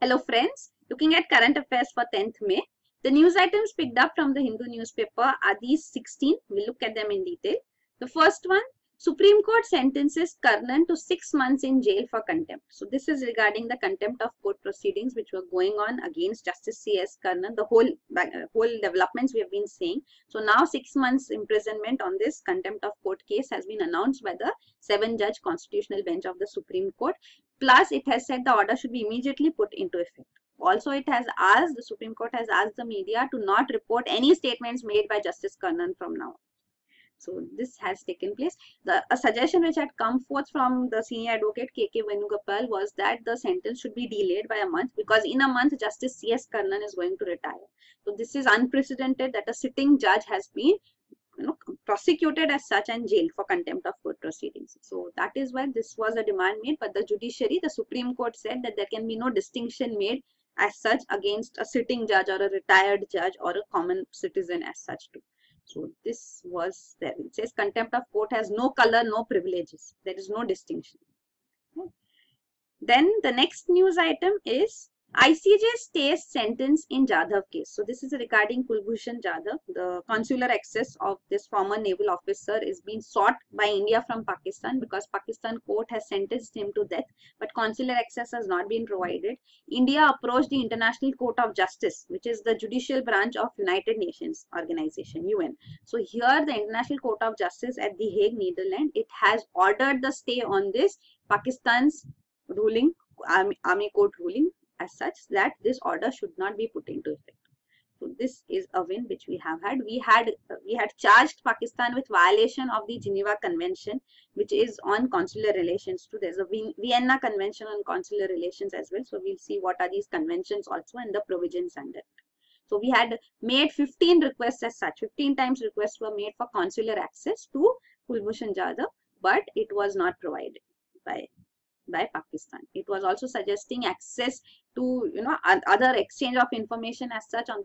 Hello friends, looking at current affairs for 10th May. The news items picked up from the Hindu newspaper are these 16. We'll look at them in detail. The first one, Supreme Court sentences Karnan to 6 months in jail for contempt. So this is regarding the contempt of court proceedings which were going on against Justice C.S. Karnan, the whole developments we have been saying. So now 6 months imprisonment on this contempt of court case has been announced by the 7-judge constitutional bench of the Supreme Court. Plus, it has said the order should be immediately put into effect. Also, the Supreme Court has asked the media to not report any statements made by Justice Karnan from now on. So, this has taken place. A suggestion which had come forth from the senior advocate K.K. Venugopal was that the sentence should be delayed by a month because in a month, Justice C.S. Karnan is going to retire. So, this is unprecedented that a sitting judge has been prosecuted as such and jailed for contempt of court proceedings. So that is why this was a demand made, but the judiciary, the Supreme Court said that there can be no distinction made as such against a sitting judge or a retired judge or a common citizen as such too. So this was there. It says contempt of court has no color, no privileges. There is no distinction. Then the next news item is ICJ stays sentence in Jadhav case. So this is regarding Kulbhushan Jadhav. The consular access of this former naval officer is being sought by India from Pakistan because Pakistan court has sentenced him to death, but consular access has not been provided. India approached the International Court of Justice, which is the judicial branch of United Nations Organization, UN. So here the International Court of Justice at The Hague, Netherlands, it has ordered the stay on this Pakistan's ruling, army court ruling, as such that this order should not be put into effect. So this is a win which we have had. We had charged Pakistan with violation of the Geneva Convention, which is on consular relations too. There's a Vienna Convention on consular relations as well. So we'll see what are these conventions also and the provisions under it. So we had made 15 requests as such. 15 times requests were made for consular access to Kulbhushan Jadhav, but it was not provided by Pakistan. It was also suggesting access to other exchange of information as such on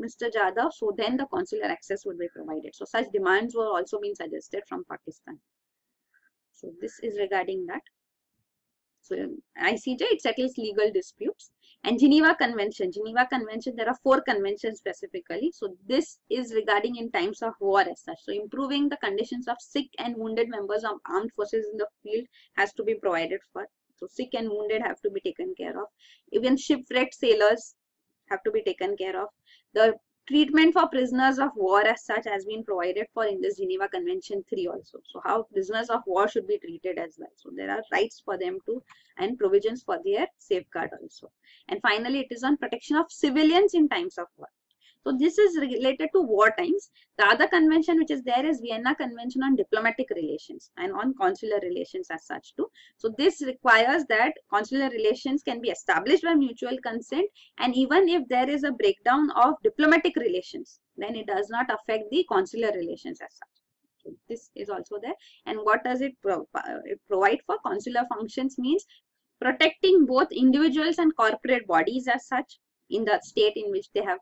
Mr. Jadhav. So then the consular access would be provided. So such demands were also being suggested from Pakistan. So this is regarding that. So ICJ, it settles legal disputes. And Geneva Convention, there are 4 conventions specifically. So this is regarding in times of war as such. So improving the conditions of sick and wounded members of armed forces in the field has to be provided for. So sick and wounded have to be taken care of. Even shipwrecked sailors have to be taken care of. The treatment for prisoners of war as such has been provided for in this Geneva Convention 3 also. So how prisoners of war should be treated as well. So there are rights for them to and provisions for their safeguard also. And finally, it is on protection of civilians in times of war. So this is related to war times. The other convention which is there is Vienna Convention on Diplomatic Relations and on consular relations as such too. So this requires that consular relations can be established by mutual consent, and even if there is a breakdown of diplomatic relations, then it does not affect the consular relations as such. So this is also there. And what does it provide for? Consular functions means protecting both individuals and corporate bodies as such in the state in which they have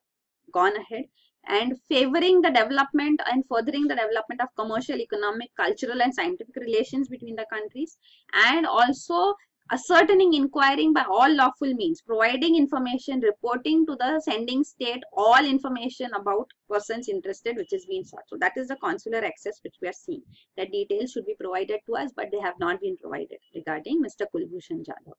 gone ahead, and favoring the development and furthering the development of commercial, economic, cultural and scientific relations between the countries, and also ascertaining, inquiring by all lawful means, providing information, reporting to the sending state all information about persons interested which is being sought. So that is the consular access which we are seeing. The details should be provided to us, but they have not been provided regarding Mr. Kulbhushan Jadhav.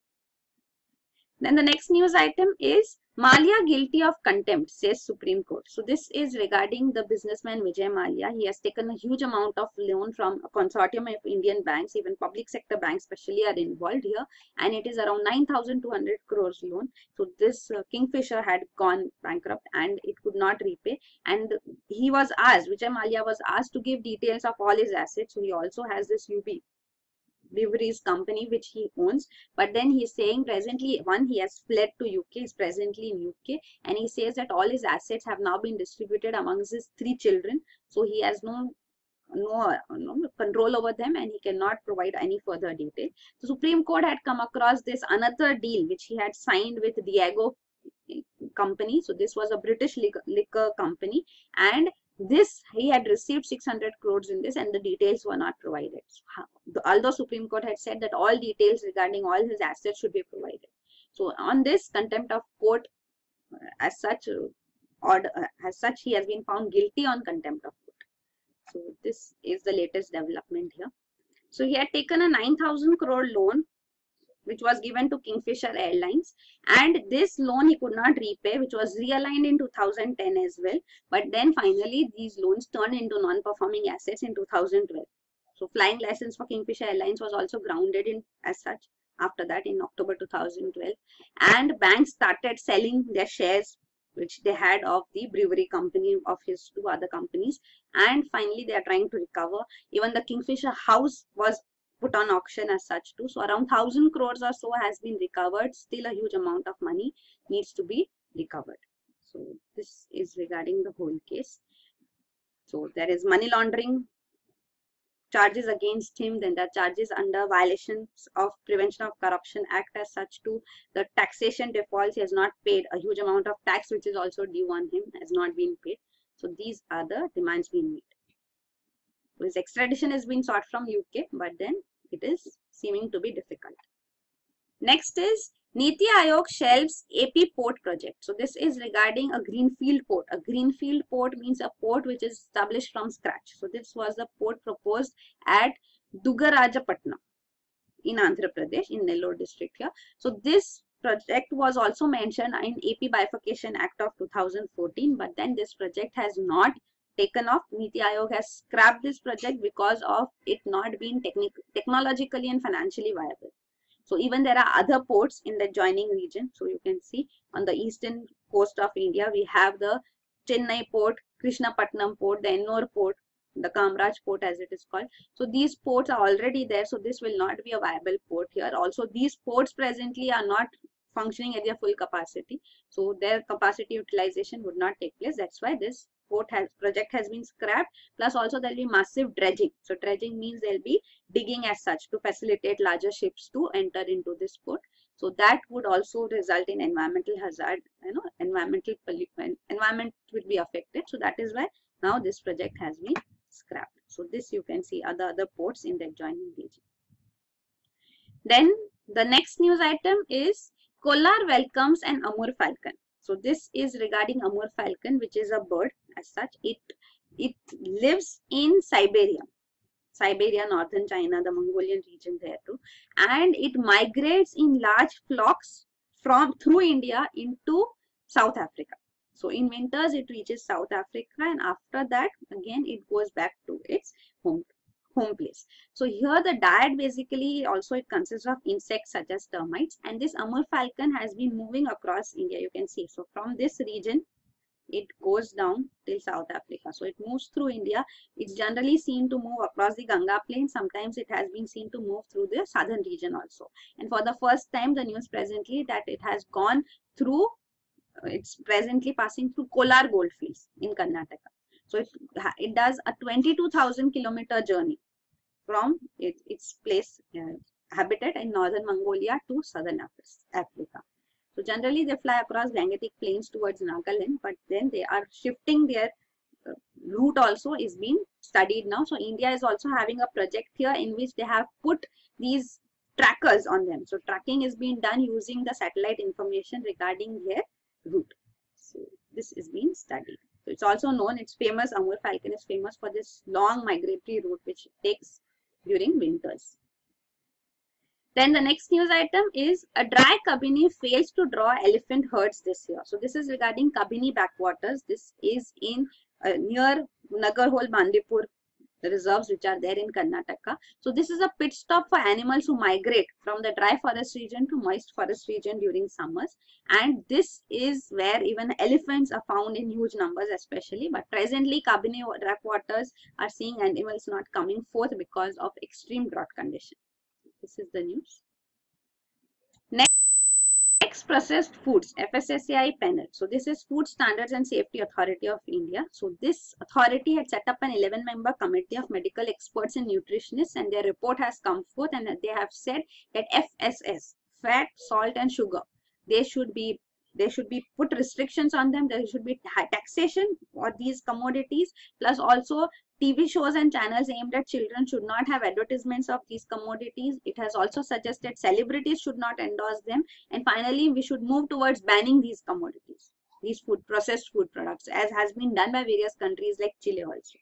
Then the next news item is Mallya guilty of contempt, says Supreme Court. So this is regarding the businessman Vijay Mallya. He has taken a huge amount of loan from a consortium of Indian banks. Even public sector banks especially are involved here, and it is around 9,200 crores loan. So this Kingfisher had gone bankrupt and it could not repay, and he was asked, Vijay Mallya was asked to give details of all his assets. So he also has this Bilquees company which he owns, but then he is saying presently he has fled to UK, is presently in UK, and he says that all his assets have now been distributed amongst his 3 children, so he has no control over them and he cannot provide any further detail. The Supreme Court had come across this another deal which he had signed with Diageo company. So this was a British liquor company, and this he had received 600 crores in this, and the details were not provided. So, although Supreme Court had said that all details regarding all his assets should be provided. So on this contempt of court, as such, he has been found guilty on contempt of court. So this is the latest development here. So he had taken a 9,000 crore loan which was given to Kingfisher Airlines, and this loan he could not repay, which was realigned in 2010 as well. But then finally these loans turned into non-performing assets in 2012. So flying license for Kingfisher Airlines was also grounded in as such after that in October 2012, and banks started selling their shares which they had of the brewery company of his two other companies, and finally they are trying to recover. Even the Kingfisher house was put on auction as such too. So around 1,000 crores or so has been recovered. Still a huge amount of money needs to be recovered. So this is regarding the whole case. So there is money laundering charges against him, then there are charges under violations of Prevention of Corruption Act as such too. The taxation defaults, he has not paid a huge amount of tax which is also due on him, has not been paid. So these are the demands being made. So his extradition has been sought from UK, but then it is seeming to be difficult. Next is Niti Aayog shelves AP port project. So this is regarding a greenfield port. A greenfield port means a port which is established from scratch. So this was the port proposed at Dugarajapatnam in Andhra Pradesh, in Nellore district here. So this project was also mentioned in AP Bifurcation Act of 2014, but then this project has not taken off. Niti Aayog has scrapped this project because of it not being technologically and financially viable. So even there are other ports in the adjoining region. So you can see on the eastern coast of India, we have the Chennai port, Krishnapatnam port, the Ennore port, the Kamraj port as it is called. So these ports are already there. So this will not be a viable port here. Also, these ports presently are not functioning at their full capacity. So their capacity utilization would not take place. That's why this project has been scrapped. Plus also there will be massive dredging. So dredging means there will be digging as such to facilitate larger ships to enter into this port. So that would also result in environmental hazard, environmental pollution, environment will be affected. So that is why now this project has been scrapped. So this you can see other ports in the adjoining region. Then the next news item is Kolar welcomes an Amur falcon. So this is regarding Amur falcon, which is a bird as such. It lives in Siberia, northern China, the Mongolian region there too, and it migrates in large flocks through India into South Africa. So in winters it reaches South Africa, and after that again it goes back to its home place. So here the diet basically also it consists of insects such as termites, and this Amur falcon has been moving across India. You can see, so from this region it goes down till South Africa. So it moves through India. It's generally seen to move across the Ganga plain. Sometimes it has been seen to move through the southern region also. And for the first time, the news presently that it has gone through, it's presently passing through Kolar goldfields in Karnataka. So it does a 22,000 kilometer journey from its place, habitat in northern Mongolia to southern Africa. So generally they fly across Gangetic plains towards Nagaland, but then they are shifting their route also is being studied now. So India is also having a project here in which they have put these trackers on them. So tracking is being done using the satellite information regarding their route. So this is being studied. So it's also known, it's famous, Amur falcon is famous for this long migratory route which it takes during winters. Then the next news item is a dry Kabini fails to draw elephant herds this year. So this is regarding Kabini backwaters. This is in near Nagarhole, Bandipur reserves which are there in Karnataka. So this is a pit stop for animals who migrate from the dry forest region to moist forest region during summers. And this is where even elephants are found in huge numbers especially. But presently Kabini backwaters are seeing animals not coming forth because of extreme drought condition. This is the news. Next, processed foods, FSSAI panel. So this is Food Standards and Safety Authority of India. So this authority had set up an 11-member committee of medical experts and nutritionists, and their report has come forth, and they have said that FSS, fat, salt and sugar, they should be there should be put restrictions on them. There should be taxation for these commodities. Plus also TV shows and channels aimed at children should not have advertisements of these commodities. It has also suggested celebrities should not endorse them. And finally, we should move towards banning these commodities, these processed food products, as has been done by various countries like Chile also.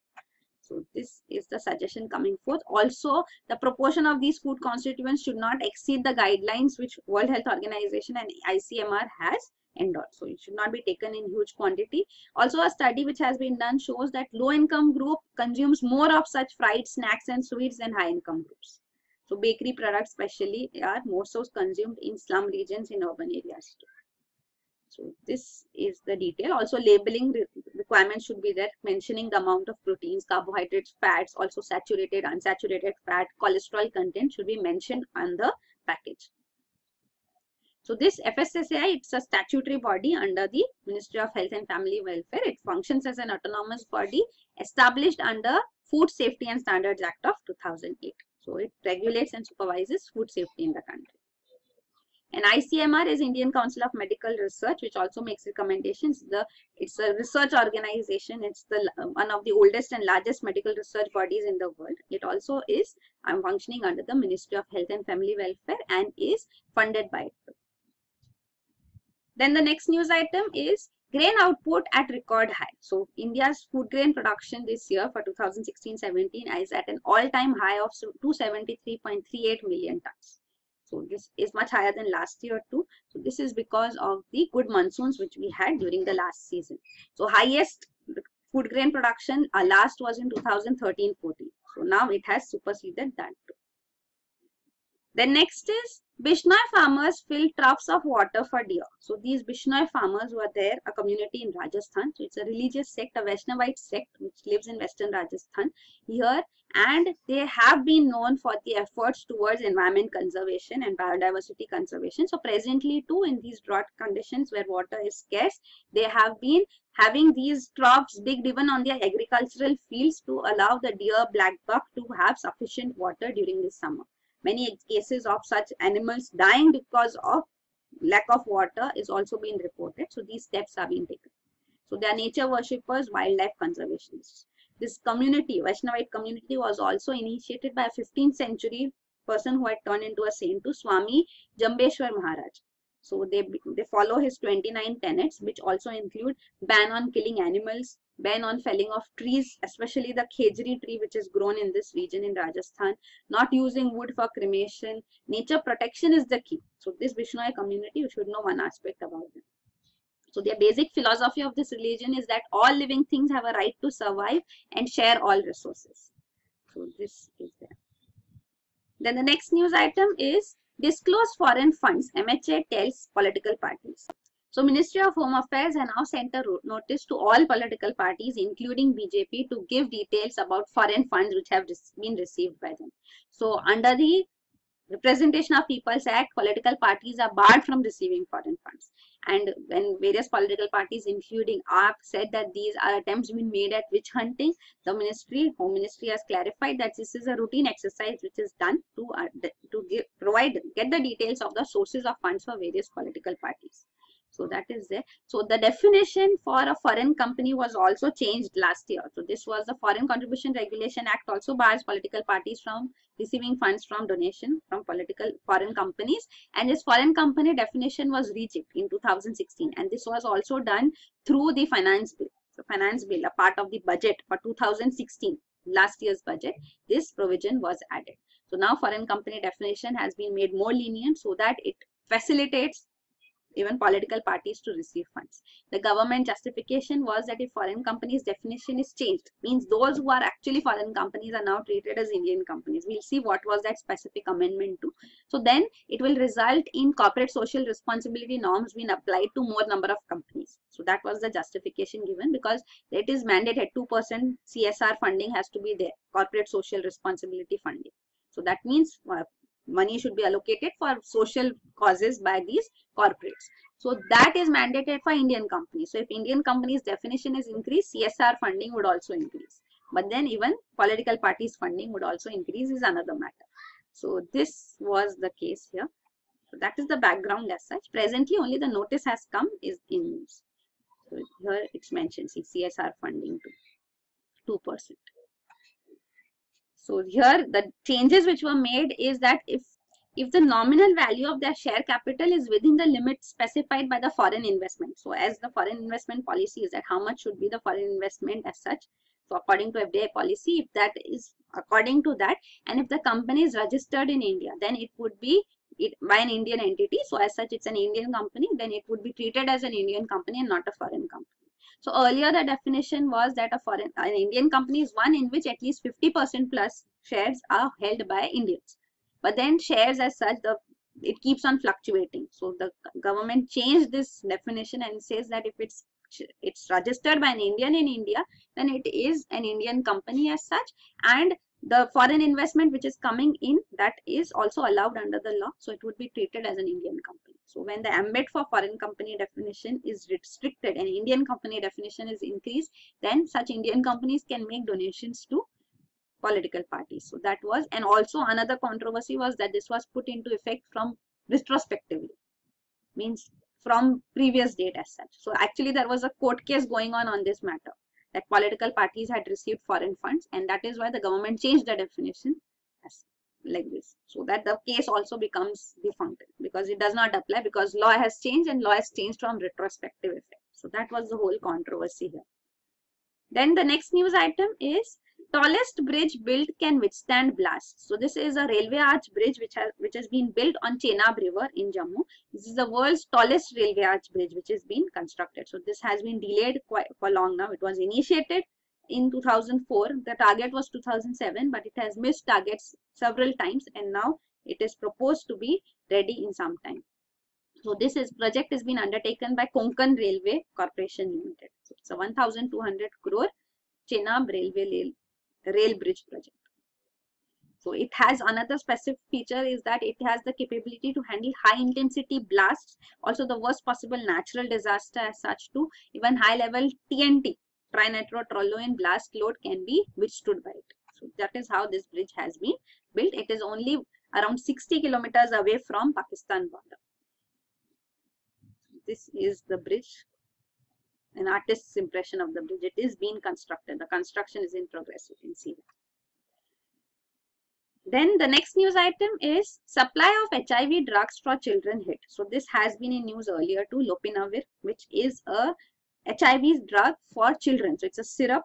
So this is the suggestion coming forth. Also, the proportion of these food constituents should not exceed the guidelines which World Health Organization and ICMR has endorsed. So it should not be taken in huge quantity. Also, a study which has been done shows that low income group consumes more of such fried snacks and sweets than high income groups. So bakery products especially are more so consumed in slum regions, in urban areas too. So this is the detail. Also labeling requirements should be there, mentioning the amount of proteins, carbohydrates, fats, also saturated, unsaturated fat, cholesterol content should be mentioned on the package. So this FSSAI, it's a statutory body under the Ministry of Health and Family Welfare. It functions as an autonomous body established under Food Safety and Standards Act of 2008. So it regulates and supervises food safety in the country. And ICMR is Indian Council of Medical Research, which also makes recommendations. It's a research organization. It's one of the oldest and largest medical research bodies in the world. It also is functioning under the Ministry of Health and Family Welfare and is funded by it. Then the next news item is grain output at record high. So India's food grain production this year for 2016-17 is at an all-time high of 273.38 million tons. So this is much higher than last year too. So this is because of the good monsoons which we had during the last season. So highest food grain production last was in 2013-14. So now it has superseded that too. Then next is Bishnoi farmers fill troughs of water for deer. So these Bishnoi farmers were there, a community in Rajasthan. So it's a religious sect, a Vaishnavite sect which lives in western Rajasthan here, and they have been known for the efforts towards environment conservation and biodiversity conservation. So presently too, in these drought conditions where water is scarce, they have been having these troughs digged even on their agricultural fields to allow the deer, black buck to have sufficient water during the summer. Many cases of such animals dying because of lack of water is also being reported. So these steps are being taken. So they are nature worshippers, wildlife conservationists. This community, Vaishnavite community, was also initiated by a 15th century person who had turned into a saint, to Swami Jambeshwar Maharaj. So they follow his 29 tenets, which also include ban on killing animals, ban on felling of trees, especially the khejri tree which is grown in this region in Rajasthan, not using wood for cremation. Nature protection is the key. So this Bishnoi community, you should know one aspect about them. So their basic philosophy of this religion is that all living things have a right to survive and share all resources. So this is there. Then the next news item is disclose foreign funds, MHA tells political parties. So Ministry of Home Affairs has now sent a notice to all political parties, including BJP, to give details about foreign funds which have been received by them. So under the Representation of People's Act, political parties are barred from receiving foreign funds. And when various political parties, including AAP, said that these are attempts being made at witch hunting, the Home Ministry has clarified that this is a routine exercise which is done to get the details of the sources of funds for various political parties. So that is there. So the definition for a foreign company was also changed last year. So this was the Foreign Contribution Regulation Act also bars political parties from receiving funds from donation from political foreign companies. And this foreign company definition was rejigged in 2016. And this was also done through the finance bill. So finance bill, a part of the budget for 2016, last year's budget, this provision was added. So now foreign company definition has been made more lenient so that it facilitates even political parties to receive funds. The government justification was that if foreign companies definition is changed, means those who are actually foreign companies are now treated as Indian companies. We'll see what was that specific amendment to. So then it will result in corporate social responsibility norms being applied to more number of companies. So that was the justification given, because it is mandated 2% CSR funding has to be there, corporate social responsibility funding. So that means money should be allocated for social causes by these corporates. So that is mandated for Indian companies. So if Indian companies definition is increased, CSR funding would also increase. But then even political parties funding would also increase is another matter. So this was the case here. So that is the background as such. Presently, only the notice has come is in use. So here it's mentioned CSR funding to 2%. So here the changes which were made is that if the nominal value of their share capital is within the limit specified by the foreign investment. So as the foreign investment policy is that how much should be the foreign investment as such. So according to FDI policy, if that is according to that, and if the company is registered in India, then it would be by an Indian entity. So as such, it's an Indian company, then it would be treated as an Indian company and not a foreign company. So earlier the definition was that an Indian company is one in which at least 50% plus shares are held by Indians. But then shares as such, it keeps on fluctuating. So the government changed this definition and says that if it's registered by an Indian in India, then it is an Indian company as such, and the foreign investment which is coming in, that is also allowed under the law. So it would be treated as an Indian company. So when the ambit for foreign company definition is restricted and Indian company definition is increased, then such Indian companies can make donations to political parties. So that was, and also another controversy was that this was put into effect from retrospectively, means from previous date as such. So actually there was a court case going on this matter, that political parties had received foreign funds, and that is why the government changed the definition as like this, so that the case also becomes defunct because it does not apply, because law has changed and law has changed from retrospective effect. So that was the whole controversy here. Then the next news item is tallest bridge built can withstand blast. So this is a railway arch bridge which has been built on Chenab River in Jammu. This is the world's tallest railway arch bridge which is being constructed. So this has been delayed quite for long now. It was initiated in 2004. The target was 2007, but it has missed targets several times, and now it is proposed to be ready in some time. So this project has been undertaken by Konkan Railway Corporation Limited. So it's a 1,200 crore Chenab Railway rail bridge project. So it has another specific feature is that it has the capability to handle high intensity blasts, also the worst possible natural disaster as such too. Even high level TNT, trinitrotoluene blast load can be withstood by it. So that is how this bridge has been built. It is only around 60 kilometers away from Pakistan border. This is the bridge, an artist's impression of the bridge. It is being constructed. The construction is in progress. You can see that. Then the next news item is supply of HIV drugs for children hit. So this has been in news earlier too. Lopinavir, which is a HIV drug for children. So it's a syrup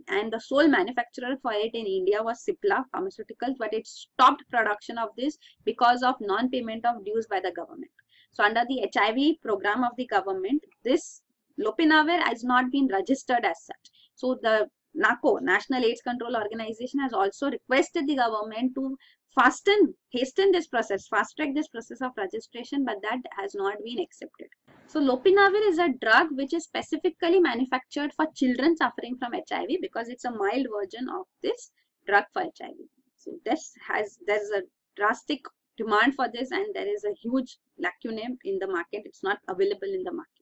and the sole manufacturer for it in India was Cipla Pharmaceuticals, but it stopped production of this because of non-payment of dues by the government. So under the HIV program of the government, this Lopinavir has not been registered as such. So the NACO, National AIDS Control Organization, has also requested the government to hasten this process, fast track this process of registration, but that has not been accepted. So Lopinavir is a drug which is specifically manufactured for children suffering from HIV because it's a mild version of this drug for HIV. So there's a drastic demand for this, and there is a huge lacuna in the market. It's not available in the market.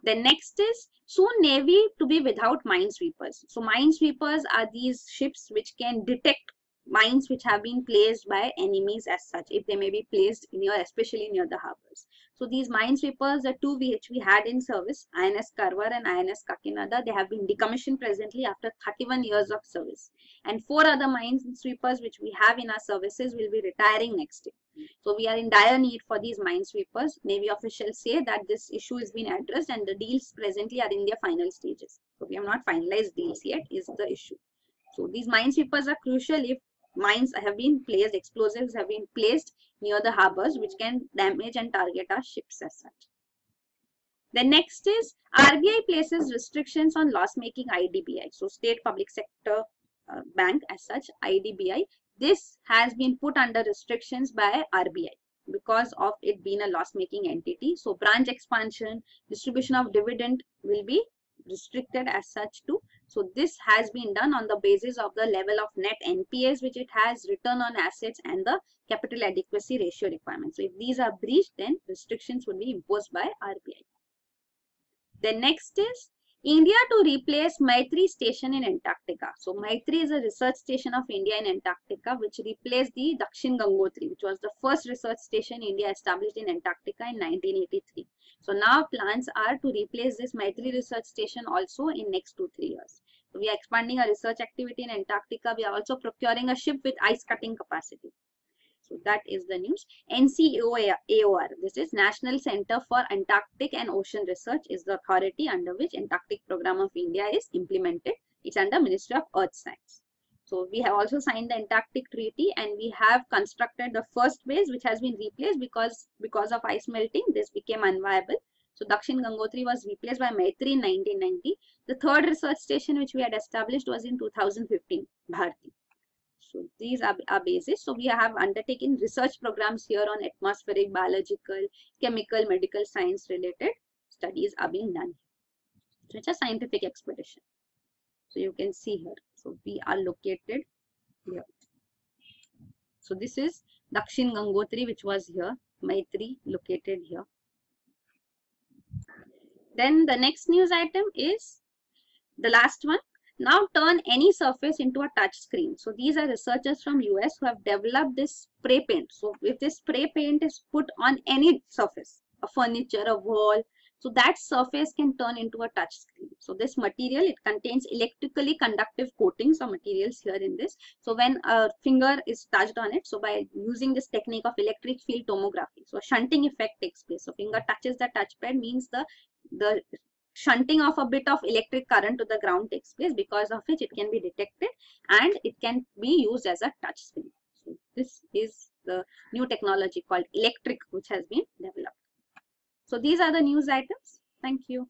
The next is soon Navy to be without minesweepers. So minesweepers are these ships which can detect mines which have been placed by enemies as such, if they may be placed especially near the harbors. So these minesweepers, the two which we had in service, INS Karwar and INS Kakinada, they have been decommissioned presently after 31 years of service. And 4 other minesweepers which we have in our services will be retiring next year. So we are in dire need for these minesweepers. Navy officials say that this issue is being addressed and the deals presently are in their final stages. So we have not finalized deals yet is the issue. So these minesweepers are crucial if mines have been placed, explosives have been placed near the harbors which can damage and target our ships as such. The next is RBI places restrictions on loss-making IDBI. So state public sector bank as such, IDBI. This has been put under restrictions by RBI because of it being a loss-making entity. So branch expansion, distribution of dividend will be restricted as such too. So this has been done on the basis of the level of net NPAs which it has, return on assets, and the capital adequacy ratio requirements. So if these are breached, then restrictions would be imposed by RBI. The next is India to replace Maitri station in Antarctica. So Maitri is a research station of India in Antarctica which replaced the Dakshin Gangotri, which was the first research station India established in Antarctica in 1983. So now plans are to replace this Maitri research station also in next 2-3 years. So we are expanding our research activity in Antarctica. We are also procuring a ship with ice cutting capacity. So that is the news. NCAOR, this is National Center for Antarctic and Ocean Research, is the authority under which Antarctic Program of India is implemented. It's under Ministry of Earth Science. So we have also signed the Antarctic Treaty and we have constructed the first base which has been replaced because of ice melting. This became unviable. So Dakshin Gangotri was replaced by Maitri in 1990. The third research station which we had established was in 2015, Bharti. So these are bases. So we have undertaken research programs here on atmospheric, biological, chemical, medical science related studies are being done. So it's a scientific expedition. So you can see here. So we are located here. So this is Dakshin Gangotri which was here, Maitri located here. Then the next news item is the last one. Now turn any surface into a touch screen. So these are researchers from US who have developed this spray paint. So if this spray paint is put on any surface, a furniture, a wall, so that surface can turn into a touch screen. So this material, it contains electrically conductive coatings or materials here in this. So when a finger is touched on it, so by using this technique of electric field tomography, so a shunting effect takes place. So finger touches the touchpad means the shunting of a bit of electric current to the ground takes place, because of which it can be detected and it can be used as a touch screen. So this is the new technology called electric which has been developed. So these are the news items. Thank you.